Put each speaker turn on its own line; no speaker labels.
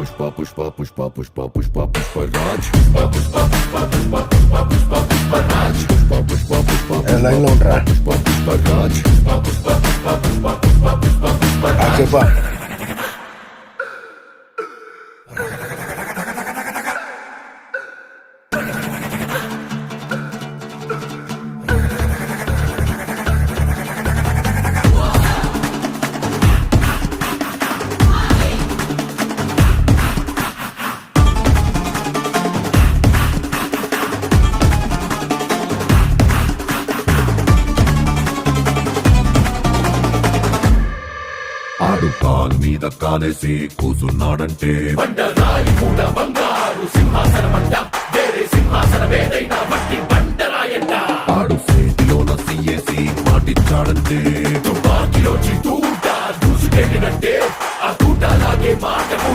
Pushpa Pushpa Pushpa Pushpa Pushpa Pushparaj Pushpa Pushpa Pushpa Pushpa Pushpa Pushpa Pushparaj Pushpa Pushpa Pushpa
line లో ఉంటారా
పుష్ప పుష్పరాజ్ పుష్ప పుష్ప పుష్ప పుష్ప పుష్ప పుష్ప పుష్పరాజ్
చెప్పా
ఆడు కాలు మీద కాలేసి కూసున్నాడంటే బండరాయి మూడ బంగారు సింహాసనమంట వేరే సింహాసనమేదైనా మట్టి బండరాయంట ఆడు సేతిలోన సీఏసి మాటిచ్చాడంటే తుపాకిలో తూట దూసుకెళ్ళినట్టే ఆ తూట లాగే మాట కూడా